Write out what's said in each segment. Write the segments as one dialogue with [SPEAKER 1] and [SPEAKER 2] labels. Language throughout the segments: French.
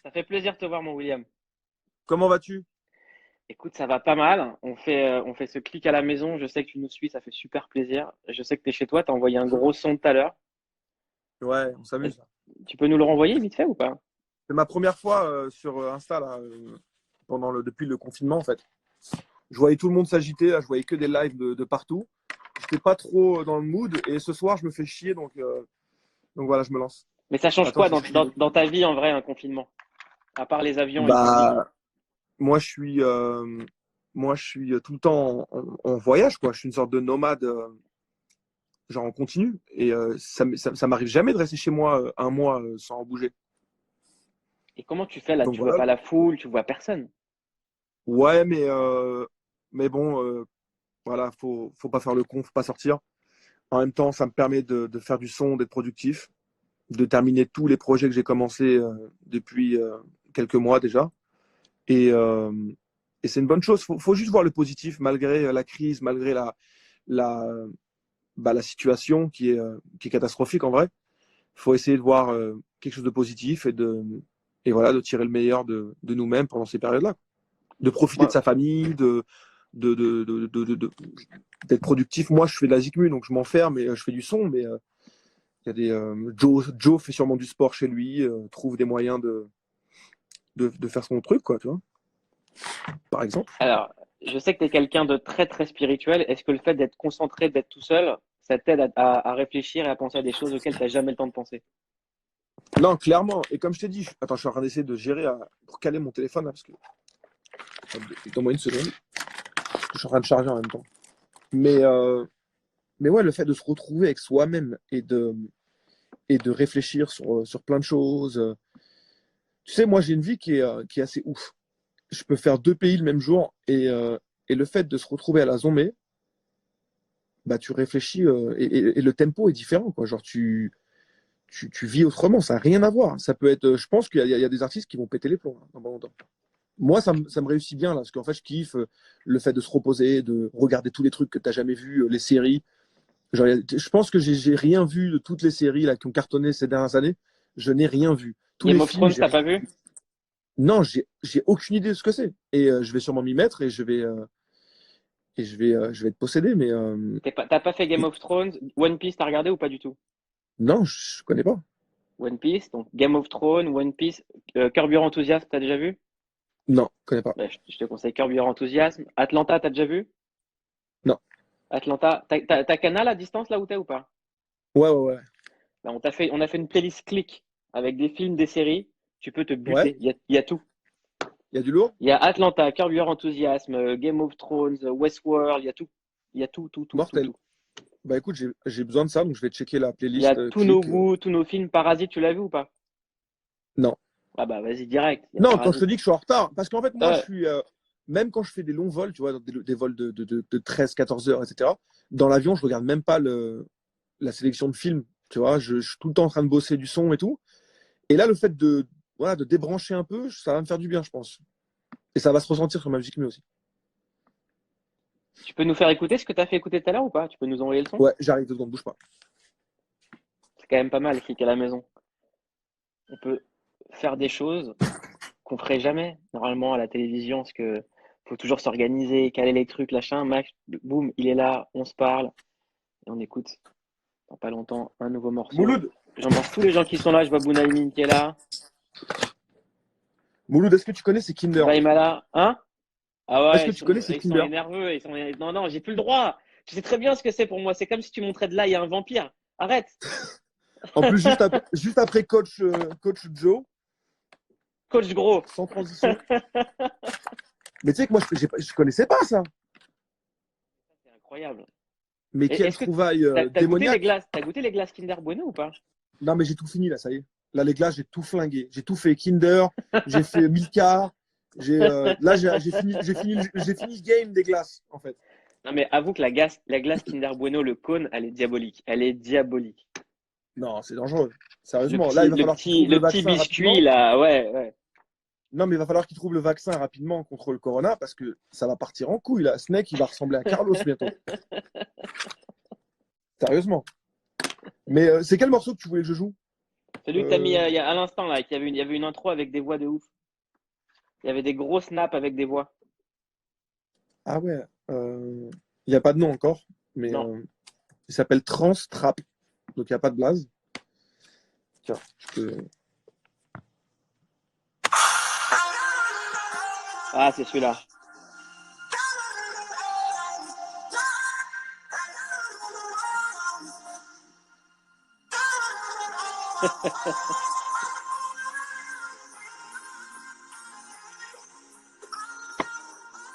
[SPEAKER 1] Ça fait plaisir de te voir, mon William.
[SPEAKER 2] Comment vas-tu?
[SPEAKER 1] Écoute, ça va pas mal. On fait ce clic à la maison. Je sais que tu nous suis, ça fait super plaisir. Je sais que tu es chez toi, tu as envoyé un gros son tout à l'heure.
[SPEAKER 2] Ouais, on
[SPEAKER 1] Est-ce-
[SPEAKER 2] s'amuse.
[SPEAKER 1] Tu peux nous le renvoyer vite fait ou pas?
[SPEAKER 2] C'est ma première fois sur Insta là, depuis le confinement en fait. Je voyais tout le monde s'agiter, là, je voyais que des lives de partout. J'étais pas trop dans le mood et ce soir je me fais chier donc voilà, je me lance.
[SPEAKER 1] Mais ça change
[SPEAKER 2] Attends,
[SPEAKER 1] quoi
[SPEAKER 2] je
[SPEAKER 1] dans,
[SPEAKER 2] suis.
[SPEAKER 1] dans ta vie en vrai, un confinement? À part les avions et le public.
[SPEAKER 2] Bah moi je suis moi je suis tout le temps en voyage quoi. Je suis une sorte de nomade genre en continu et ça m'arrive jamais de rester chez moi un mois sans bouger.
[SPEAKER 1] Et comment tu fais là?
[SPEAKER 2] Donc
[SPEAKER 1] Tu vois
[SPEAKER 2] voilà.
[SPEAKER 1] pas la foule, tu vois personne.
[SPEAKER 2] Ouais, mais bon, voilà, faut pas faire le con, faut pas sortir. En même temps, ça me permet de faire du son, d'être productif, de terminer tous les projets que j'ai commencés depuis quelques mois déjà. Et, euh, et c'est une bonne chose. Faut juste voir le positif malgré la crise, malgré la, la situation qui est catastrophique en vrai. Faut essayer de voir quelque chose de positif et voilà, de tirer le meilleur de nous-mêmes pendant ces périodes-là. De profiter de
[SPEAKER 1] Moi,
[SPEAKER 2] sa famille, de, de, de, de, de- de- d'être productif. Moi, je fais de la zikmu, donc je m'enferme et je fais du son, mais il y a Joe fait sûrement du sport chez lui, trouve des moyens de faire son truc, quoi, tu vois, par exemple.
[SPEAKER 1] alors, je sais que tu es quelqu'un de très très spirituel. Est-ce que le fait d'être concentré, d'être tout seul, ça t'aide à réfléchir et à penser à des choses auxquelles tu n'as jamais le temps de penser?
[SPEAKER 2] Non, clairement. Et comme je t'ai dit, attends, je suis en train d'essayer de gérer pour caler mon téléphone, là, parce que. Donne-moi une seconde. Je suis en train de charger en même temps. Mais, euh, mais ouais, le fait de se retrouver avec soi-même et de réfléchir sur plein de choses. Tu sais, moi, j'ai une vie qui est assez ouf. Je peux faire deux pays le même jour et le fait de se retrouver à la Zombie, bah, tu réfléchis et le tempo est différent, quoi. Genre, tu vis autrement, ça n'a rien à voir. Ça peut être, je pense qu'il y a des artistes qui vont péter les plombs hein, dans pas longtemps. Moi, ça me réussit bien, là, parce qu'en fait, je kiffe le fait de se reposer, de regarder tous les trucs que tu n'as jamais vus, les séries. Genre, je pense que j'ai rien vu de toutes les séries là, qui ont cartonné ces dernières années. Je n'ai rien vu. Tous
[SPEAKER 1] Game
[SPEAKER 2] les
[SPEAKER 1] of
[SPEAKER 2] films,
[SPEAKER 1] Thrones,
[SPEAKER 2] j'ai
[SPEAKER 1] t'as
[SPEAKER 2] rien
[SPEAKER 1] pas vu?
[SPEAKER 2] vu. Non, j'ai aucune idée de ce que c'est. Et je vais sûrement m'y mettre je vais être possédé,
[SPEAKER 1] T'as pas fait Game of Thrones? One Piece, t'as regardé ou pas du tout?
[SPEAKER 2] non, je connais pas.
[SPEAKER 1] One Piece, donc Game of Thrones, One Piece, Curb Your Enthusiasm, t'as déjà vu?
[SPEAKER 2] Non, je connais pas.
[SPEAKER 1] Bah, je te conseille Curb Your Enthusiasm. Atlanta, t'as déjà vu?
[SPEAKER 2] Non.
[SPEAKER 1] Atlanta, t'as Canal à distance là où t'es ou pas?
[SPEAKER 2] Ouais, ouais, ouais.
[SPEAKER 1] Bah, on a fait une playlist click avec des films, des séries. Tu peux te
[SPEAKER 2] Ouais,
[SPEAKER 1] buter. Il y a tout.
[SPEAKER 2] il y a du lourd.
[SPEAKER 1] Il y a Atlanta, Curb Your Enthusiasm, Game of Thrones, Westworld, il y a tout. Il y a tout, tout, tout, tout,
[SPEAKER 2] Mortel.
[SPEAKER 1] tout.
[SPEAKER 2] Bah écoute, j'ai besoin de ça, donc je vais checker la
[SPEAKER 1] Il y a
[SPEAKER 2] playlist
[SPEAKER 1] tous nos
[SPEAKER 2] clic.
[SPEAKER 1] goûts, tous nos films. Parasite, tu l'as vu ou pas?
[SPEAKER 2] Non.
[SPEAKER 1] Ah bah vas-y direct, il y a
[SPEAKER 2] Non, quand je te
[SPEAKER 1] Parasite.
[SPEAKER 2] dis que je suis en retard, parce qu'en fait, moi, je
[SPEAKER 1] Euh,
[SPEAKER 2] suis. Même quand je fais des longs vols, tu vois, des vols de 13, 14 heures, etc., dans l'avion, je regarde même pas la sélection de films. Tu vois, je suis tout le temps en train de bosser du son et tout. Et là, le fait voilà, de débrancher un peu, ça va me faire du bien, je pense. Et ça va se ressentir sur ma musique, mais aussi.
[SPEAKER 1] Tu peux nous faire écouter ce que t'as fait écouter tout à l'heure ou pas? Tu peux nous envoyer le son?
[SPEAKER 2] Ouais, j'arrive 2 secondes, bouge pas.
[SPEAKER 1] C'est quand même pas mal, clic à la maison. On peut faire des choses qu'on ferait jamais normalement à la télévision, parce que faut toujours s'organiser, caler les trucs, machin. Max, boum, il est là, on se parle et on écoute dans pas longtemps un nouveau morceau.
[SPEAKER 2] Mouloud,
[SPEAKER 1] J'embrasse tous les gens qui sont là. Je vois Bounaïmin qui est là,
[SPEAKER 2] Mouloud, est-ce que tu connais ces Kinder?
[SPEAKER 1] Vaimala, hein? Ah
[SPEAKER 2] Est-ce
[SPEAKER 1] ouais,
[SPEAKER 2] que tu connais ces
[SPEAKER 1] ils sont
[SPEAKER 2] Kinder?
[SPEAKER 1] énerveux. Non, non, j'ai plus le droit. Je sais très bien ce que c'est pour moi. C'est comme si tu montrais de là, il y a un vampire. Arrête.
[SPEAKER 2] En plus, juste après coach Joe,
[SPEAKER 1] Coach Gros.
[SPEAKER 2] sans transition. Mais tu sais que moi, je connaissais pas ça.
[SPEAKER 1] C'est incroyable.
[SPEAKER 2] Mais
[SPEAKER 1] Et
[SPEAKER 2] quelle
[SPEAKER 1] est-ce que
[SPEAKER 2] trouvaille
[SPEAKER 1] t'as goûté les
[SPEAKER 2] démoniaque.
[SPEAKER 1] glaces? T'as goûté les glaces Kinder Bueno ou pas?
[SPEAKER 2] Non, mais j'ai tout fini là, ça y est. Là, les glaces, j'ai tout flingué. J'ai tout fait Kinder, j'ai fait Milka. Là, j'ai fini le game des glaces, en fait.
[SPEAKER 1] Non, mais avoue que la glace Kinder Bueno, le cône, elle est diabolique. Elle est diabolique.
[SPEAKER 2] Non, c'est dangereux. Sérieusement, là, il va falloir qu'ils trouvent le
[SPEAKER 1] Le petit
[SPEAKER 2] vaccin
[SPEAKER 1] biscuit,
[SPEAKER 2] rapidement.
[SPEAKER 1] là, ouais, ouais.
[SPEAKER 2] Non, mais il va falloir qu'ils trouvent le vaccin rapidement contre le corona parce que ça va partir en couille là. Snake, il va ressembler à Carlos bientôt. Sérieusement. Mais c'est quel morceau que tu voulais que je joue?
[SPEAKER 1] Celui que tu as mis il y a, à l'instant, là, il y avait une intro avec des voix de ouf. Il y avait des gros snaps avec des voix.
[SPEAKER 2] Ah ouais, il n'y a pas de nom encore, mais
[SPEAKER 1] Non.
[SPEAKER 2] il s'appelle Trans Trap, donc il n'y a pas de blaze. Tiens, je peux...
[SPEAKER 1] Ah, c'est celui-là.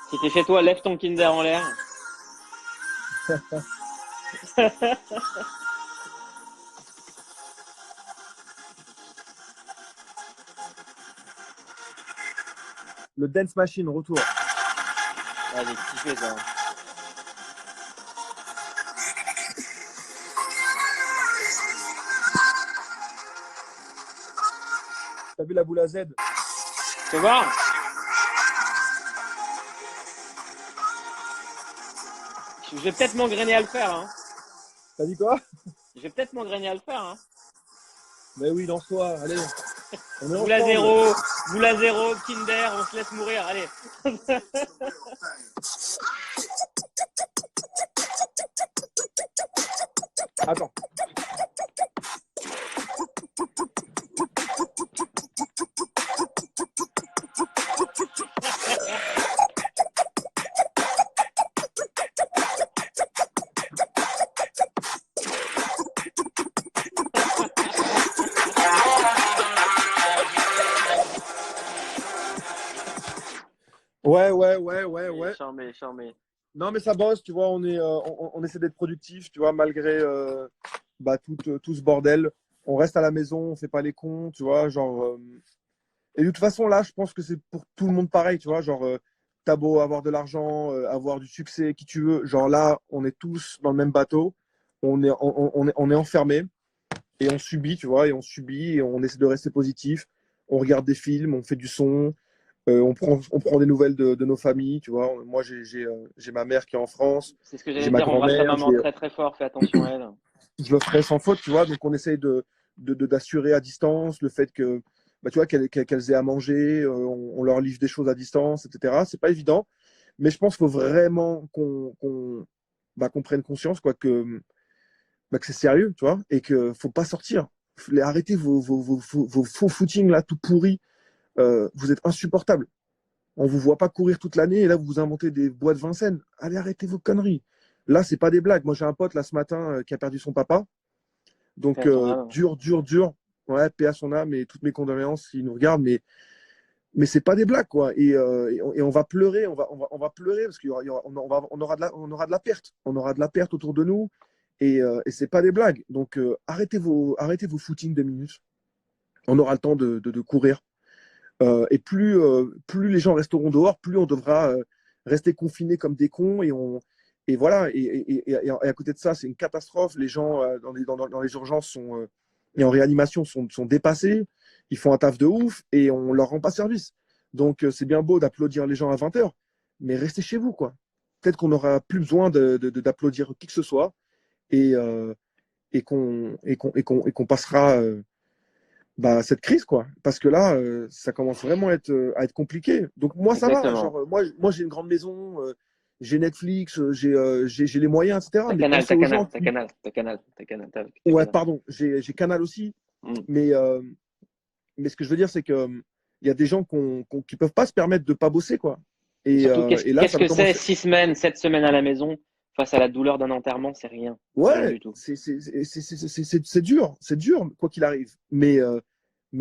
[SPEAKER 1] Si t'es chez toi, lève ton Kinder en l'air.
[SPEAKER 2] Le Dance Machine, retour.
[SPEAKER 1] Ah, j'ai kiffé ça.
[SPEAKER 2] T'as vu la boule à Z?
[SPEAKER 1] Tu vois? Je vais peut-être m'engrainer à le faire, hein.
[SPEAKER 2] T'as dit quoi?
[SPEAKER 1] Je vais peut-être m'engrainer à le faire, hein.
[SPEAKER 2] Mais oui, lance-toi, allez. On est
[SPEAKER 1] Boule à
[SPEAKER 2] ensemble.
[SPEAKER 1] zéro, boule à zéro, Kinder, on se laisse mourir, allez.
[SPEAKER 2] Attends. Ouais.
[SPEAKER 1] Charmé.
[SPEAKER 2] Non, mais ça bosse, tu vois, on essaie d'être productif, tu vois, malgré tout ce bordel. On reste à la maison, on fait pas les cons, tu vois, genre. Et de toute façon, là, je pense que c'est pour tout le monde pareil, tu vois, genre, t'as beau avoir de l'argent, avoir du succès, qui tu veux, genre là, on est tous dans le même bateau, on est enfermés et on subit, tu vois, et on subit et on essaie de rester positif. On regarde des films, on fait du son, on prend des nouvelles de nos familles, tu vois. Moi, j'ai ma mère qui est en France,
[SPEAKER 1] C'est ce que
[SPEAKER 2] j'ai
[SPEAKER 1] j'allais
[SPEAKER 2] ma
[SPEAKER 1] dire, embrasse ta
[SPEAKER 2] grand-mère,
[SPEAKER 1] maman très très fort, fais attention à elle.
[SPEAKER 2] je le ferai sans faute, tu vois. Donc, on essaye d'assurer à distance le fait que, bah, tu vois, qu'elles aient à manger, on leur livre des choses à distance, etc. C'est pas évident, mais je pense qu'il faut vraiment qu'on prenne conscience, quoi, que c'est sérieux, tu vois, et que faut pas sortir. Arrêtez vos faux footings là, tout pourris. Vous êtes insupportables. On vous voit pas courir toute l'année et là, vous vous inventez des boîtes Vincennes. Allez, arrêtez vos conneries. Là, c'est pas des blagues. Moi, j'ai un pote là ce matin qui a perdu son papa.
[SPEAKER 1] Fais
[SPEAKER 2] Donc,
[SPEAKER 1] à ton âme.
[SPEAKER 2] dur. Ouais, paix à son âme et toutes mes condoléances s'il nous regarde. Mais c'est pas des blagues, quoi. Et on va pleurer, on va pleurer parce qu'on aura de la perte. On aura de la perte autour de nous. Et c'est pas des blagues. Donc, arrêtez vos footings de minutes. On aura le temps de courir. Et plus les gens resteront dehors, plus on devra rester confinés comme des cons. Et voilà. Et à côté de ça, c'est une catastrophe. Les gens dans les urgences et en réanimation sont dépassés. Ils font un taf de ouf et on leur rend pas service. Donc, c'est bien beau d'applaudir les gens à 20 h, mais restez chez vous, quoi. Peut-être qu'on n'aura plus besoin d'applaudir qui que ce soit et qu'on passera cette crise, quoi. Parce que là, ça commence vraiment à être compliqué. Donc moi, ça va.
[SPEAKER 1] Exactement.
[SPEAKER 2] Genre, moi j'ai une grande maison, j'ai Netflix, j'ai les moyens, etc.
[SPEAKER 1] T'as
[SPEAKER 2] Mais
[SPEAKER 1] Canal,
[SPEAKER 2] pensez
[SPEAKER 1] t'as
[SPEAKER 2] aux
[SPEAKER 1] Canal,
[SPEAKER 2] gens
[SPEAKER 1] t'as
[SPEAKER 2] qui...
[SPEAKER 1] Canal, t'as Canal, t'as Canal, t'as
[SPEAKER 2] Ouais,
[SPEAKER 1] Canal.
[SPEAKER 2] pardon, j'ai Canal aussi.
[SPEAKER 1] Mm.
[SPEAKER 2] Mais ce que je veux dire, c'est que il y a des gens qui peuvent pas se permettre de pas bosser, quoi.
[SPEAKER 1] Et
[SPEAKER 2] Et,
[SPEAKER 1] surtout,
[SPEAKER 2] euh, et là,
[SPEAKER 1] qu'est-ce
[SPEAKER 2] ça va
[SPEAKER 1] que c'est
[SPEAKER 2] commencer.
[SPEAKER 1] 6 semaines, 7 semaines à la maison face à la douleur d'un enterrement, c'est rien. C'est rien
[SPEAKER 2] Ouais,
[SPEAKER 1] du tout.
[SPEAKER 2] c'est dur, quoi qu'il arrive. Mais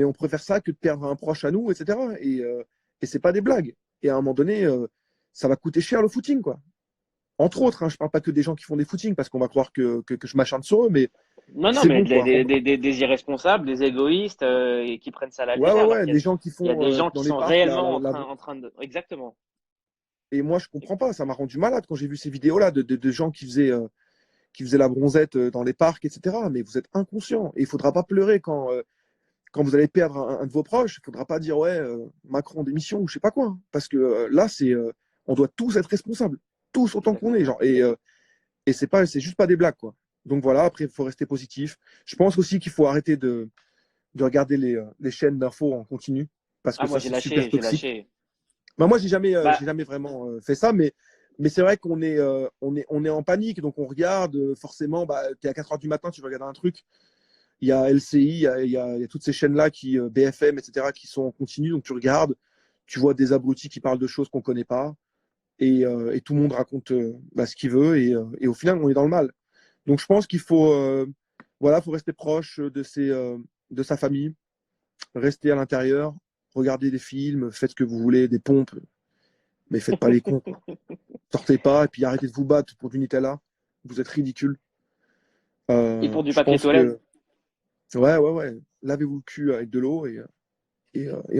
[SPEAKER 2] on préfère ça que de perdre un proche à nous, etc. Et c'est pas des blagues. Et à un moment donné, ça va coûter cher le footing, quoi. Entre autres, hein, je parle pas que des gens qui font des footings parce qu'on va croire que je m'acharne sur eux, mais
[SPEAKER 1] Non,
[SPEAKER 2] c'est
[SPEAKER 1] mais
[SPEAKER 2] bon, quoi.
[SPEAKER 1] des irresponsables, des égoïstes et qui prennent ça à la légère, alors
[SPEAKER 2] Ouais, les gens qui
[SPEAKER 1] il y a
[SPEAKER 2] font
[SPEAKER 1] des gens
[SPEAKER 2] dans
[SPEAKER 1] qui
[SPEAKER 2] les
[SPEAKER 1] sont
[SPEAKER 2] parcs,
[SPEAKER 1] réellement en train de. Exactement.
[SPEAKER 2] et moi, je comprends pas. Ça m'a rendu malade quand j'ai vu ces vidéos-là de gens qui faisaient la bronzette dans les parcs, etc. Mais vous êtes inconscient. Et il faudra pas pleurer quand vous allez perdre un de vos proches. Il faudra pas dire, ouais, Macron démission ou je sais pas quoi, hein. Parce que là, on doit tous être responsables. Tous autant qu'on est.
[SPEAKER 1] Exactement.
[SPEAKER 2] Genre, et c'est juste pas des blagues, quoi. Donc voilà, après, il faut rester positif. Je pense aussi qu'il faut arrêter de regarder les chaînes d'infos en continu parce
[SPEAKER 1] Ah,
[SPEAKER 2] que
[SPEAKER 1] moi,
[SPEAKER 2] ça, c'est super
[SPEAKER 1] j'ai
[SPEAKER 2] toxique.
[SPEAKER 1] lâché.
[SPEAKER 2] Bah, moi,
[SPEAKER 1] Bah,
[SPEAKER 2] j'ai jamais vraiment fait ça, mais c'est vrai qu'on est en panique, donc on regarde forcément. Bah, t'es à 4 heures du matin, tu vas regarder un truc. Il y a LCI, il y a toutes ces chaînes-là qui BFM, etc., qui sont en continu, donc tu regardes, tu vois des abrutis qui parlent de choses qu'on connaît pas, et tout le monde raconte bah, ce qu'il veut, et au final, on est dans le mal. Donc je pense qu'il faut, voilà, faut rester proche de sa famille, rester à l'intérieur, regarder des films, faites ce que vous voulez, des pompes, mais faites pas les cons, quoi. Sortez pas et puis arrêtez de vous battre pour du Nutella. Vous êtes ridicule.
[SPEAKER 1] et pour du
[SPEAKER 2] Je
[SPEAKER 1] papier
[SPEAKER 2] pense
[SPEAKER 1] toilette?
[SPEAKER 2] que, ouais. Lavez-vous le cul avec de l'eau et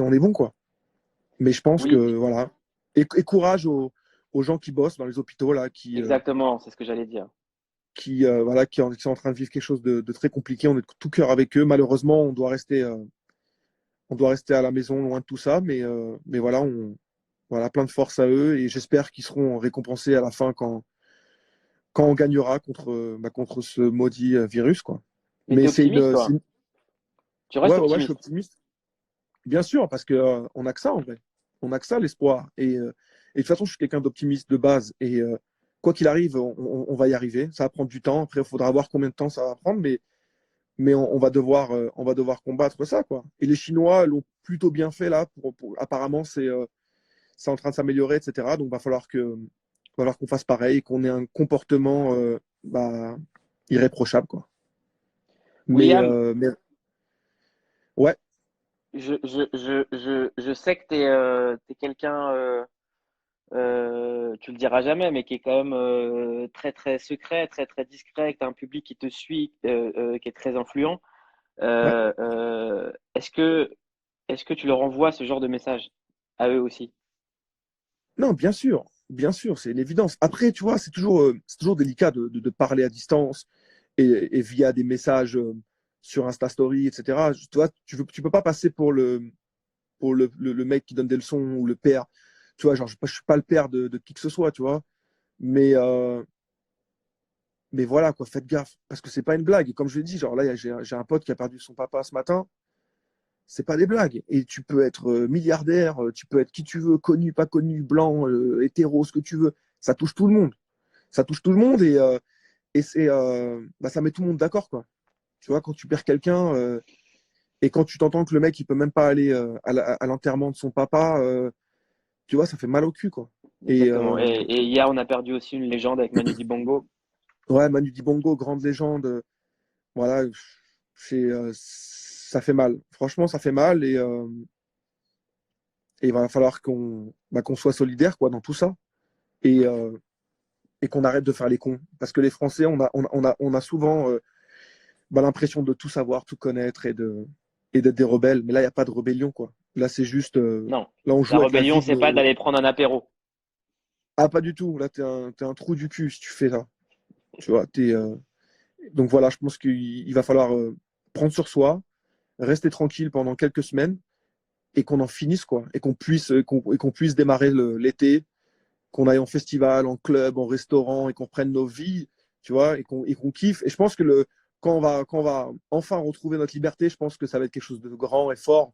[SPEAKER 2] on est bon, quoi. Mais je pense que,
[SPEAKER 1] Oui,
[SPEAKER 2] voilà. Et courage aux gens qui bossent dans les hôpitaux, là,
[SPEAKER 1] exactement, c'est ce que j'allais dire.
[SPEAKER 2] voilà, qui sont en train de vivre quelque chose de très compliqué. On est de tout cœur avec eux. Malheureusement, on doit rester à la maison, loin de tout ça. Mais voilà, voilà, plein de force à eux. Et j'espère qu'ils seront récompensés à la fin quand on gagnera contre ce maudit virus, quoi.
[SPEAKER 1] Mais t'es
[SPEAKER 2] Mais
[SPEAKER 1] optimiste, toi? Tu restes
[SPEAKER 2] ouais, je suis
[SPEAKER 1] optimiste?
[SPEAKER 2] optimiste. Bien sûr, parce que on a que ça en vrai. On a que ça, l'espoir. Et de toute façon, je suis quelqu'un d'optimiste de base. Et quoi qu'il arrive, on va y arriver. Ça va prendre du temps. Après, il faudra voir combien de temps ça va prendre, mais on va devoir combattre ça, quoi. Et les Chinois l'ont plutôt bien fait là. Apparemment, c'est en train de s'améliorer, etc. Donc, va falloir qu'on fasse pareil, qu'on ait un comportement bah, irréprochable, quoi.
[SPEAKER 1] William,
[SPEAKER 2] Mais ouais,
[SPEAKER 1] je sais que t'es quelqu'un, tu le diras jamais, mais qui est quand même très très secret, très très discret, que t'as un public qui te suit, qui est très influent.
[SPEAKER 2] ouais.
[SPEAKER 1] Est-ce que tu leur envoies ce genre de message à eux aussi?
[SPEAKER 2] Non, bien sûr, c'est une évidence. Après, tu vois, c'est toujours délicat de parler à distance et via des messages sur Insta Story, etc. Tu vois, tu peux pas passer pour le mec qui donne des leçons ou le père. Tu vois, genre, je suis pas le père de qui que ce soit, tu vois. Mais, euh, mais voilà, quoi, faites gaffe. Parce que c'est pas une blague. Et comme je l'ai dit, genre là, j'ai un pote qui a perdu son papa ce matin. C'est pas des blagues. Et tu peux être milliardaire, tu peux être qui tu veux, connu, pas connu, blanc, hétéro, ce que tu veux. Ça touche tout le monde. Ça touche tout le monde et bah, ça met tout le monde d'accord, quoi. Tu vois, quand tu perds quelqu'un et quand tu t'entends que le mec, il peut même pas aller à l'enterrement de son papa, tu vois, ça fait mal au cul, quoi. Et
[SPEAKER 1] Exactement. Et hier, on a perdu aussi une légende avec Manu Dibango.
[SPEAKER 2] ouais, Manu Dibango, grande légende, voilà, ça fait mal. Franchement, ça fait mal et il va falloir qu'on soit solidaire, quoi, dans tout ça et, euh, et qu'on arrête de faire les cons. Parce que les Français, on a souvent bah, l'impression de tout savoir, tout connaître et d'être des rebelles. Mais là, il n'y a pas de rébellion, quoi. Là, c'est juste.
[SPEAKER 1] Non,
[SPEAKER 2] Là, on
[SPEAKER 1] la
[SPEAKER 2] joue avec la
[SPEAKER 1] rébellion,
[SPEAKER 2] vie de
[SPEAKER 1] c'est pas
[SPEAKER 2] nos.
[SPEAKER 1] d'aller prendre un apéro.
[SPEAKER 2] Ah, pas du tout. Là, t'es un trou du cul si tu fais ça. Tu vois, donc voilà, je pense qu'il va falloir prendre sur soi, rester tranquille pendant quelques semaines et qu'on en finisse, quoi. Et qu'on puisse démarrer l'été, qu'on aille en festival, en club, en restaurant et qu'on reprenne nos vies, tu vois, et qu'on kiffe. Et je pense que quand on va enfin retrouver notre liberté, je pense que ça va être quelque chose de grand et fort.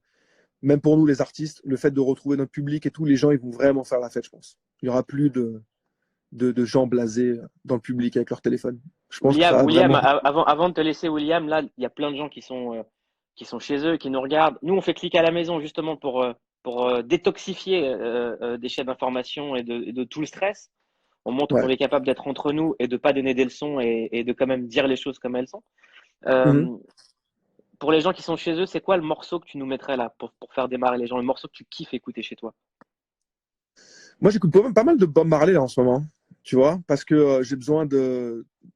[SPEAKER 2] Même pour nous, les artistes, le fait de retrouver notre public et tout, les gens, ils vont vraiment faire la fête, je pense. Il n'y aura plus de gens blasés dans le public avec leur téléphone. Je pense que ça va
[SPEAKER 1] William,
[SPEAKER 2] vraiment.
[SPEAKER 1] avant de te laisser, William, là, il y a plein de gens qui sont chez eux, qui nous regardent. Nous, on fait clic à la maison justement pour détoxifier des chaînes d'information et de tout le stress. On montre qu'on
[SPEAKER 2] Ouais.
[SPEAKER 1] est capable d'être entre nous et de pas donner des leçons et de quand même dire les choses comme elles sont.
[SPEAKER 2] Mhm.
[SPEAKER 1] Euh, pour les gens qui sont chez eux, c'est quoi le morceau que tu nous mettrais là pour faire démarrer les gens, le morceau que tu kiffes écouter chez toi?
[SPEAKER 2] Moi, j'écoute pas mal de Bob Marley là, en ce moment, tu vois, parce que j'ai besoin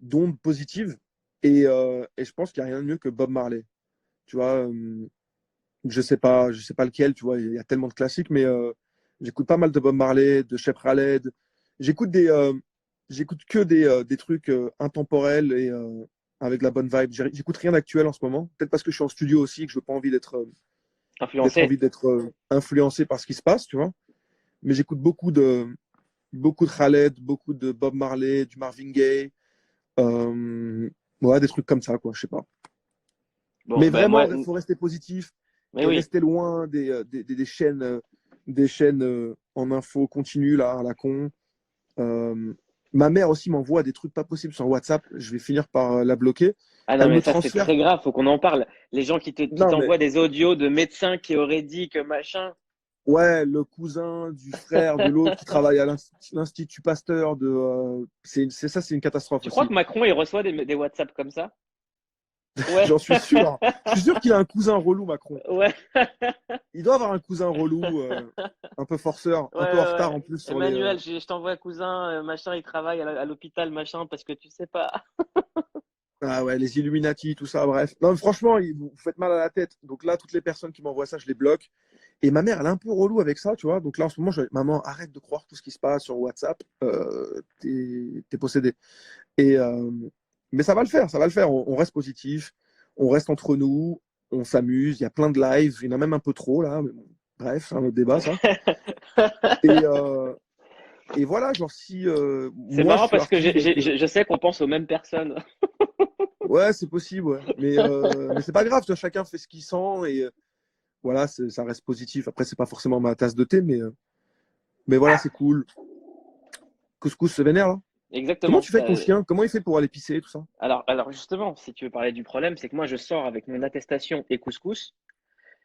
[SPEAKER 2] d'ondes positives et je pense qu'il n'y a rien de mieux que Bob Marley. Tu vois, je sais pas lequel, tu vois, il y a tellement de classiques, mais j'écoute pas mal de Bob Marley, de Shep Khaled. J'écoute j'écoute que des trucs intemporels et avec la bonne vibe. J'écoute rien d'actuel en ce moment. Peut-être parce que je suis en studio aussi et que je n'ai pas envie
[SPEAKER 1] Influencé?
[SPEAKER 2] d'être influencé par ce qui se passe, tu vois. Mais j'écoute beaucoup de Khaled, beaucoup de Bob Marley, du Marvin Gaye, euh, ouais, des trucs comme ça, quoi. Je sais pas.
[SPEAKER 1] Bon,
[SPEAKER 2] Mais
[SPEAKER 1] ben
[SPEAKER 2] vraiment,
[SPEAKER 1] moi,
[SPEAKER 2] il faut rester positif
[SPEAKER 1] mais
[SPEAKER 2] et
[SPEAKER 1] oui.
[SPEAKER 2] rester loin des chaînes en info continue, là, à la con. Euh, Ma mère aussi m'envoie des trucs pas possibles sur WhatsApp. Je vais finir par la bloquer.
[SPEAKER 1] Ah non,
[SPEAKER 2] Elle
[SPEAKER 1] mais
[SPEAKER 2] me
[SPEAKER 1] ça, c'est
[SPEAKER 2] transfère.
[SPEAKER 1] très grave, faut qu'on en parle. Les gens qui
[SPEAKER 2] Non, mais
[SPEAKER 1] t'envoient des audios de médecins qui auraient dit que machin.
[SPEAKER 2] ouais, le cousin du frère de l'autre qui travaille à l'Institut Pasteur c'est une catastrophe
[SPEAKER 1] Tu crois
[SPEAKER 2] aussi.
[SPEAKER 1] que Macron, il reçoit des WhatsApp comme ça? Ouais,
[SPEAKER 2] J'en suis sûr. Je suis sûr qu'il a un cousin relou, Macron.
[SPEAKER 1] ouais,
[SPEAKER 2] Il doit avoir un cousin relou, un peu forceur,
[SPEAKER 1] ouais,
[SPEAKER 2] un peu en retard
[SPEAKER 1] ouais.
[SPEAKER 2] en plus sur les.
[SPEAKER 1] Emmanuel, je t'envoie cousin, machin, il travaille à l'hôpital, machin, parce que tu sais pas.
[SPEAKER 2] Ah ouais, les Illuminati, tout ça, bref. Non, mais franchement, vous faites mal à la tête. Donc là, toutes les personnes qui m'envoient ça, je les bloque. Et ma mère, elle est un peu relou avec ça, tu vois. Donc là, en ce moment, maman, arrête de croire tout ce qui se passe sur WhatsApp. T'es possédé. Et, mais ça va le faire, ça va le faire. On reste positif, on reste entre nous, on s'amuse. Il y a plein de lives, il y en a même un peu trop là. Mais bon, bref, c'est un autre débat, ça. Et, et voilà, genre si
[SPEAKER 1] C'est
[SPEAKER 2] moi je
[SPEAKER 1] marrant
[SPEAKER 2] suis
[SPEAKER 1] parce que
[SPEAKER 2] artiste et que
[SPEAKER 1] je sais qu'on pense aux mêmes personnes.
[SPEAKER 2] ouais, c'est possible, ouais. Mais c'est pas grave, tu vois, chacun fait ce qu'il sent et voilà, ça reste positif. Après, c'est pas forcément ma tasse de thé, mais voilà, c'est cool. Couscous se vénère là. Comment
[SPEAKER 1] Exactement.
[SPEAKER 2] tu fais avec ton chien? Comment il fait pour aller pisser tout ça?
[SPEAKER 1] Alors justement, si tu veux parler du problème, c'est que moi, je sors avec mon attestation et couscous.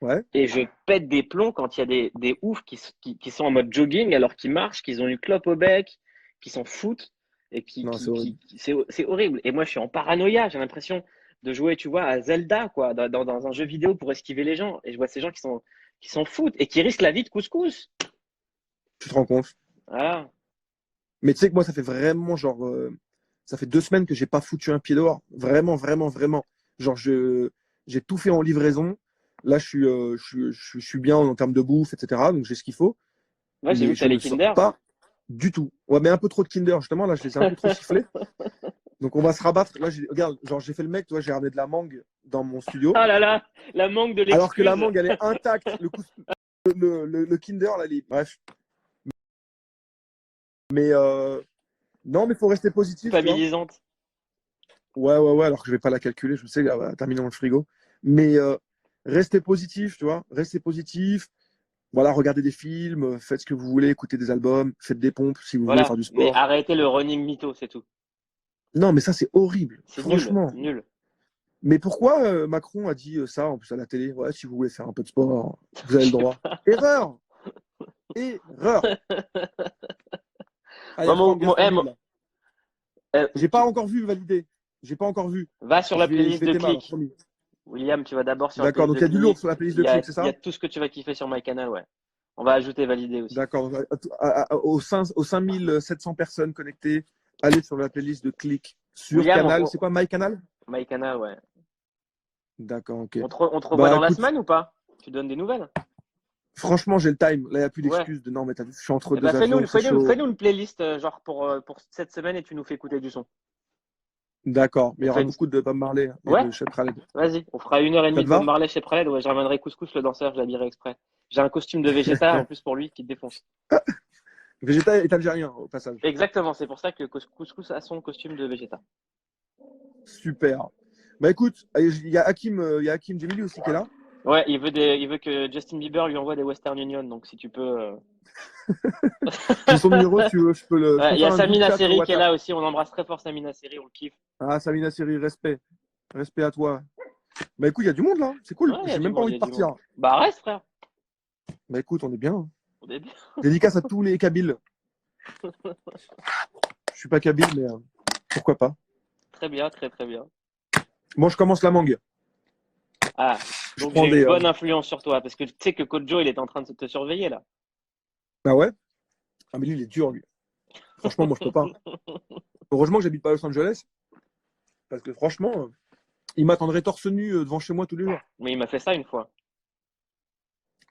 [SPEAKER 2] Ouais.
[SPEAKER 1] Et je pète des plombs quand il y a des oufs qui sont en mode jogging alors qu'ils marchent, qu'ils ont une clope au bec, qui s'en foutent et
[SPEAKER 2] Non, c'est horrible.
[SPEAKER 1] c'est horrible. Et moi, je suis en paranoïa. J'ai l'impression de jouer, tu vois, à Zelda, quoi, dans un jeu vidéo pour esquiver les gens. Et je vois ces gens qui s'en foutent et qui risquent la vie de couscous.
[SPEAKER 2] Tu te rends compte?
[SPEAKER 1] Voilà.
[SPEAKER 2] Mais tu sais que moi, ça fait vraiment genre, ça fait 2 semaines que j'ai pas foutu un pied dehors. Vraiment, vraiment, vraiment. Genre, j'ai tout fait en livraison. Là, je suis bien en termes de bouffe, etc. Donc, j'ai ce qu'il faut.
[SPEAKER 1] Ouais, j'ai vu
[SPEAKER 2] Mais
[SPEAKER 1] que t'as
[SPEAKER 2] je
[SPEAKER 1] les
[SPEAKER 2] ne sors
[SPEAKER 1] Kinder.
[SPEAKER 2] pas du tout. Ouais, mais un peu trop de Kinder, justement. Là, je les ai un peu trop sifflés. Donc, on va se rabattre. Là, regarde, genre, j'ai fait le mec, tu vois, j'ai ramené de la mangue dans mon studio.
[SPEAKER 1] Ah là là, la manque de
[SPEAKER 2] Alors que la
[SPEAKER 1] l'excuse.
[SPEAKER 2] mangue, elle est intacte. Le Kinder, là, bref. Mais non, mais il faut rester positif, tu vois.
[SPEAKER 1] Culpabilisante.
[SPEAKER 2] Ouais, ouais, ouais, alors que je vais pas la calculer, je sais qu'elle va terminer dans le frigo. Mais restez positif, tu vois, restez positif. Voilà, regardez des films, faites ce que vous voulez, écoutez des albums, faites des pompes si vous voulez faire
[SPEAKER 1] Voilà.
[SPEAKER 2] du
[SPEAKER 1] Mais
[SPEAKER 2] sport.
[SPEAKER 1] arrêtez le running mytho, c'est tout.
[SPEAKER 2] Non, mais ça, c'est horrible,
[SPEAKER 1] C'est nul,
[SPEAKER 2] franchement.
[SPEAKER 1] nul.
[SPEAKER 2] Mais pourquoi Macron a dit ça en plus à la télé? Ouais, si vous voulez faire un peu de sport, vous avez le droit. Erreur! Erreur! Ah, il y a
[SPEAKER 1] Moi,
[SPEAKER 2] Franck Gastambide
[SPEAKER 1] moi,
[SPEAKER 2] là.
[SPEAKER 1] euh,
[SPEAKER 2] J'ai pas encore vu valider. J'ai pas encore vu.
[SPEAKER 1] va sur la
[SPEAKER 2] Je
[SPEAKER 1] playlist
[SPEAKER 2] vais
[SPEAKER 1] de
[SPEAKER 2] t'aimer, alors,
[SPEAKER 1] Click.
[SPEAKER 2] promis.
[SPEAKER 1] William, tu vas d'abord sur la
[SPEAKER 2] D'accord,
[SPEAKER 1] playlist
[SPEAKER 2] donc
[SPEAKER 1] de
[SPEAKER 2] il y a du lourd
[SPEAKER 1] Click.
[SPEAKER 2] sur la playlist de clics, c'est
[SPEAKER 1] Il y a
[SPEAKER 2] ça?
[SPEAKER 1] tout ce que tu vas kiffer sur MyCanal, ouais. On va ajouter valider aussi.
[SPEAKER 2] D'accord. Donc, aux 5700 personnes connectées, allez sur la playlist de Click sur
[SPEAKER 1] William,
[SPEAKER 2] Canal. C'est quoi, MyCanal?
[SPEAKER 1] MyCanal, ouais.
[SPEAKER 2] D'accord, ok.
[SPEAKER 1] On te revoit
[SPEAKER 2] Bah
[SPEAKER 1] dans la
[SPEAKER 2] écoute,
[SPEAKER 1] semaine ou pas? Tu donnes des nouvelles?
[SPEAKER 2] franchement, j'ai le time. Là, il n'y a plus
[SPEAKER 1] Ouais.
[SPEAKER 2] d'excuses de non, mais t'as vu, je suis entre
[SPEAKER 1] Eh ben,
[SPEAKER 2] deux avions, c'est chaud.
[SPEAKER 1] fais-nous une playlist, genre pour cette semaine et tu nous fais écouter du son.
[SPEAKER 2] D'accord, mais il
[SPEAKER 1] On
[SPEAKER 2] y aura
[SPEAKER 1] fait une...
[SPEAKER 2] beaucoup de Bob Marley et
[SPEAKER 1] Ouais?
[SPEAKER 2] de Cheb Khaled.
[SPEAKER 1] Vas-y. On fera 1h30
[SPEAKER 2] Ça
[SPEAKER 1] de
[SPEAKER 2] te
[SPEAKER 1] Bob
[SPEAKER 2] va?
[SPEAKER 1] Marley chez Praled. Ouais, je ramènerai Couscous le danseur, je l'habillerai exprès. J'ai un costume de Vegeta en plus pour lui qui te défonce.
[SPEAKER 2] Vegeta est algérien, au passage.
[SPEAKER 1] Exactement, c'est pour ça que Couscous a son costume de Vegeta.
[SPEAKER 2] Super. Bah écoute, il y a Hakim Djemili aussi qui est là.
[SPEAKER 1] Ouais, il veut que Justin Bieber lui envoie des Western Union, donc si tu peux.
[SPEAKER 2] J'ai son numéro, si tu veux, je
[SPEAKER 1] Ouais,
[SPEAKER 2] peux
[SPEAKER 1] il y a
[SPEAKER 2] faire un groupe
[SPEAKER 1] Samina
[SPEAKER 2] chat sur
[SPEAKER 1] Seri qui est
[SPEAKER 2] WhatsApp.
[SPEAKER 1] là aussi, on embrasse très fort Samina Seri, on le kiffe.
[SPEAKER 2] Ah, Samina Seri, respect. Respect à toi. Bah écoute, il y a du monde là, c'est
[SPEAKER 1] Ouais,
[SPEAKER 2] cool.
[SPEAKER 1] il y a
[SPEAKER 2] J'ai
[SPEAKER 1] du
[SPEAKER 2] même pas
[SPEAKER 1] monde, il
[SPEAKER 2] envie
[SPEAKER 1] y
[SPEAKER 2] de
[SPEAKER 1] a du monde.
[SPEAKER 2] partir.
[SPEAKER 1] Bah reste frère,
[SPEAKER 2] Bah écoute, on est bien.
[SPEAKER 1] au début.
[SPEAKER 2] Dédicace à tous les Kabyles. Je suis pas Kabyle, mais pourquoi pas.
[SPEAKER 1] Très bien, très très bien.
[SPEAKER 2] Bon, je commence la mangue.
[SPEAKER 1] Ah,
[SPEAKER 2] Je
[SPEAKER 1] donc
[SPEAKER 2] prends
[SPEAKER 1] j'ai une
[SPEAKER 2] des.
[SPEAKER 1] bonne influence sur toi, parce que tu sais que Kojo il est en train de te surveiller là.
[SPEAKER 2] Bah ouais. Ah, mais lui, il est dur, lui. Franchement, moi, je peux pas. Heureusement que j'habite pas à Los Angeles, parce que franchement, il m'attendrait torse nu devant chez moi tous les jours.
[SPEAKER 1] Mais il m'a fait ça une fois.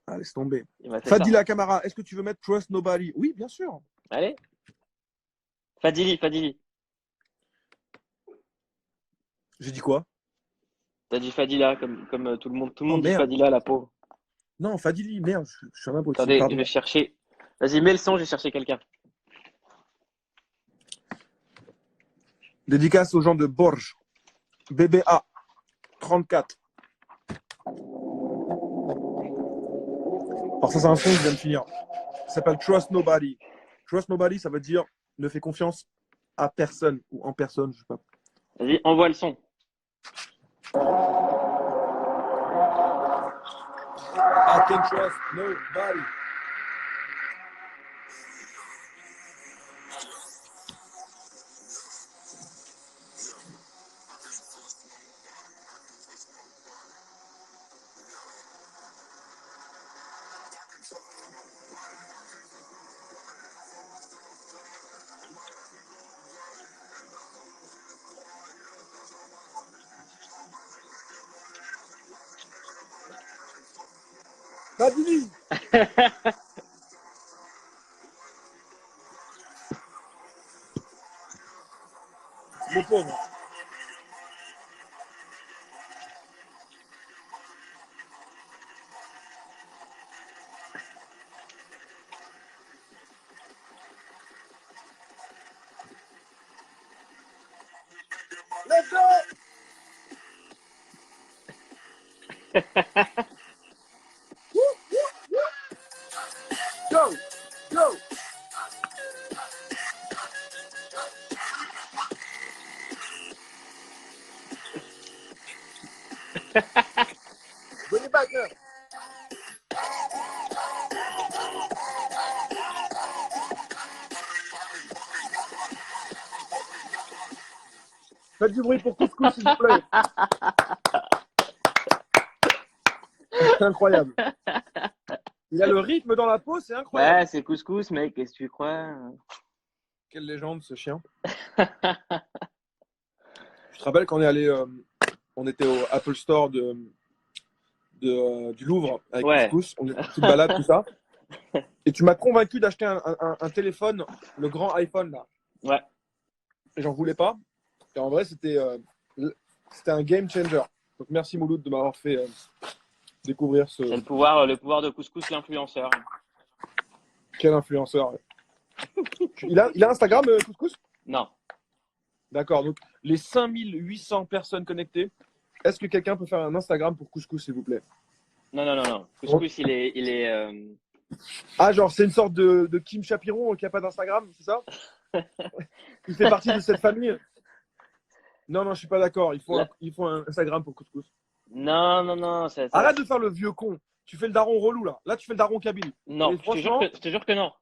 [SPEAKER 2] Ah, laisse tomber.
[SPEAKER 1] Il m'a fait ça.
[SPEAKER 2] Fadila Camara, est-ce que tu veux mettre Trust Nobody? Oui, bien sûr.
[SPEAKER 1] Allez, Fadili, Fadili.
[SPEAKER 2] J'ai dit quoi?
[SPEAKER 1] T'as dit Fadila, comme tout le
[SPEAKER 2] Oh
[SPEAKER 1] monde dit
[SPEAKER 2] merde.
[SPEAKER 1] Fadila, la pauvre.
[SPEAKER 2] Non, Fadili, merde, je suis un abruti,
[SPEAKER 1] Attendez, je
[SPEAKER 2] pardon.
[SPEAKER 1] vais chercher. Vas-y, mets le son, je vais chercher quelqu'un.
[SPEAKER 2] Dédicace aux gens de Borges. BBA 34. Alors ça, c'est un son qui vient de finir. Ça s'appelle Trust Nobody. Trust Nobody, ça veut dire ne fais confiance à personne ou en personne, je sais pas.
[SPEAKER 1] Vas-y, envoie le son.
[SPEAKER 2] I can trust nobody. Nadine, mon pauvre. Let's go! Go! Go! Bring it back now. Faites du bruit pour Couscous, s'il vous plaît. C'est incroyable. Il a le rythme dans la peau, c'est incroyable.
[SPEAKER 1] Ouais, c'est couscous, mec. Qu'est-ce que tu crois?
[SPEAKER 2] Quelle légende, ce chien. Je te rappelle qu'on est allé, on était au Apple Store du Louvre avec
[SPEAKER 1] Ouais.
[SPEAKER 2] Couscous. On est parti de balade, tout ça. Et tu m'as convaincu d'acheter un téléphone, le grand iPhone, là.
[SPEAKER 1] Ouais.
[SPEAKER 2] Et j'en voulais pas. Et en vrai, c'était un game changer. Donc merci Mouloud de m'avoir fait découvrir ce.
[SPEAKER 1] C'est le pouvoir de couscous, l'influenceur.
[SPEAKER 2] Quel influenceur. Il a Instagram, Couscous?
[SPEAKER 1] Non.
[SPEAKER 2] D'accord. Donc les 5800 personnes connectées, est-ce que quelqu'un peut faire un Instagram pour Couscous, s'il vous plaît?
[SPEAKER 1] Non. Couscous, il est
[SPEAKER 2] Ah, genre, c'est une sorte de Kim Chapiron qui n'a pas d'Instagram, c'est ça? Il fait partie de cette famille? Non, je suis pas d'accord. Il faut un Instagram pour Couscous.
[SPEAKER 1] Non.
[SPEAKER 2] Arrête de faire le vieux con. Tu fais le daron relou, là. Là, tu fais le daron Kabyle.
[SPEAKER 1] Non,
[SPEAKER 2] Et
[SPEAKER 1] je
[SPEAKER 2] franchement,
[SPEAKER 1] te jure que non.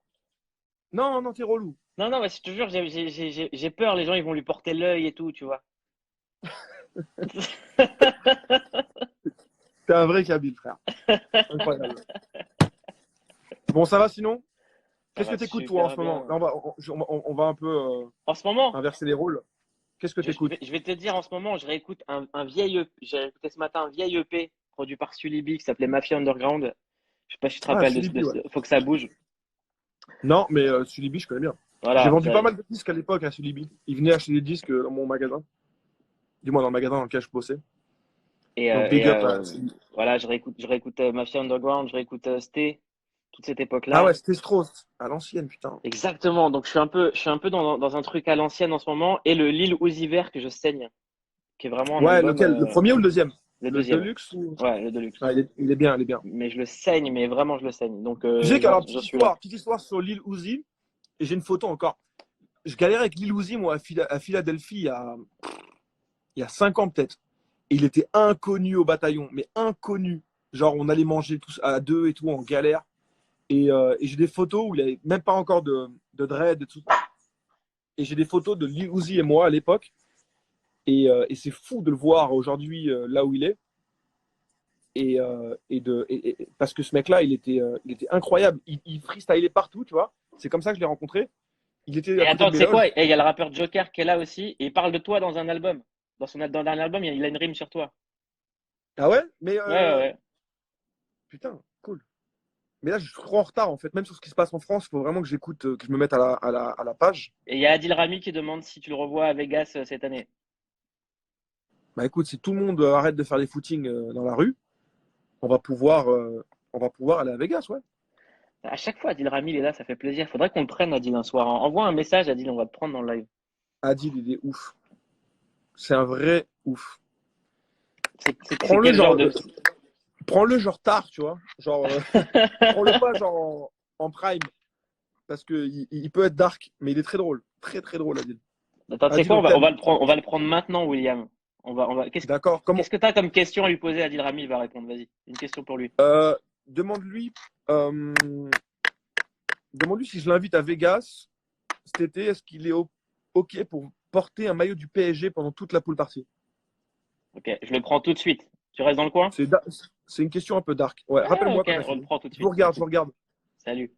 [SPEAKER 2] non, t'es relou.
[SPEAKER 1] Non, mais je te jure, j'ai peur. Les gens, ils vont lui porter l'œil et tout, tu vois.
[SPEAKER 2] T'es un vrai Kabyle, frère. Incroyable. Bon, ça va sinon? Qu'est-ce que t'écoutes, toi, en ce moment? Là, on va un peu
[SPEAKER 1] En ce moment,
[SPEAKER 2] inverser les rôles. Qu'est-ce que t'écoutes?
[SPEAKER 1] je vais te dire, en ce moment, je réécoute un vieil EP. J'ai écouté ce matin un vieil EP produit par Sully qui s'appelait Mafia Underground. Je sais pas si tu te rappelles
[SPEAKER 2] Sully, ouais.
[SPEAKER 1] Faut que ça bouge.
[SPEAKER 2] Non, mais Sully, je connais bien.
[SPEAKER 1] Voilà,
[SPEAKER 2] j'ai vendu pas mal de disques à l'époque à Sully. Il venait acheter des disques dans mon magasin. Dis-moi, dans le magasin dans lequel je bossais. Donc, big up.
[SPEAKER 1] Voilà, je réécoute Mafia Underground, je réécoute Sté, toute cette époque-là.
[SPEAKER 2] Ah ouais, c'était Strauss, à l'ancienne, putain.
[SPEAKER 1] Exactement. Donc, je suis un peu dans un truc à l'ancienne en ce moment. Et le Lil Uzi Vert que je saigne, qui est vraiment un
[SPEAKER 2] Ouais,
[SPEAKER 1] album,
[SPEAKER 2] lequel? Le premier ou le deuxième?
[SPEAKER 1] Le deuxième.
[SPEAKER 2] Deluxe ou...
[SPEAKER 1] Ouais, le Deluxe.
[SPEAKER 2] Ah, il est bien.
[SPEAKER 1] Mais je le saigne, mais vraiment, je le saigne. Donc,
[SPEAKER 2] Tu sais qu'alors,
[SPEAKER 1] je suis là.
[SPEAKER 2] petite histoire sur Lil Uzi, et j'ai une photo encore. Je galérais avec Lil Uzi, moi, à Philadelphie, il y a 5 ans peut-être. Et il était inconnu au bataillon, mais inconnu. Genre, on allait manger tous à deux et tout, en galère. Et j'ai des photos où il n'avait même pas encore de dread et tout. Et j'ai des photos de Lil Uzi et moi à l'époque. Et c'est fou de le voir aujourd'hui là où il est. Parce que ce mec-là, il était incroyable. Il freestylait partout, tu vois. C'est comme ça que je l'ai rencontré. Il était.
[SPEAKER 1] Et attends, tu sais quoi? Il y a le rappeur Joker qui est là aussi, et il parle de toi dans un album. Dans le dernier album, il a une rime sur toi.
[SPEAKER 2] Ah ouais? Mais
[SPEAKER 1] Ouais.
[SPEAKER 2] putain, cool. Mais là, je suis trop en retard en fait. Même sur ce qui se passe en France, il faut vraiment que j'écoute, que je me mette à la page.
[SPEAKER 1] Et il y a Adil Rami qui demande si tu le revois à Vegas cette année.
[SPEAKER 2] Bah écoute, si tout le monde arrête de faire des footings dans la rue, on va pouvoir aller à Vegas, ouais.
[SPEAKER 1] À chaque fois, Adil Rami il est là, ça fait plaisir. Faudrait qu'on le prenne, Adil, un soir. Envoie un message, Adil, on va te prendre dans le live.
[SPEAKER 2] Adil, il est ouf. C'est un vrai ouf.
[SPEAKER 1] C'est quel genre de.
[SPEAKER 2] prends-le genre tard, tu vois. Genre, prends-le pas genre en prime. Parce qu'il peut être dark, mais il est très drôle. Très, très drôle, Adil.
[SPEAKER 1] Attends, tu sais
[SPEAKER 2] Adil,
[SPEAKER 1] quoi,
[SPEAKER 2] on t'aime.
[SPEAKER 1] on va le prendre maintenant, William.
[SPEAKER 2] D'accord. Comment?
[SPEAKER 1] Qu'est-ce que tu as comme question à lui poser? Adil Rami il va répondre. Vas-y, une question pour lui.
[SPEAKER 2] Demande-lui euh, demande-lui si je l'invite à Vegas cet été, est-ce qu'il est OK pour porter un maillot du PSG pendant toute la pool party?
[SPEAKER 1] Ok, je le prends tout de suite. Tu restes dans le coin?
[SPEAKER 2] C'est une question un peu dark. Ouais,
[SPEAKER 1] Ouais,
[SPEAKER 2] rappelle-moi
[SPEAKER 1] ok,
[SPEAKER 2] quand t'as
[SPEAKER 1] on le
[SPEAKER 2] fini.
[SPEAKER 1] prend tout de
[SPEAKER 2] Je vous
[SPEAKER 1] suite.
[SPEAKER 2] regarde, je vous regarde.
[SPEAKER 1] Salut.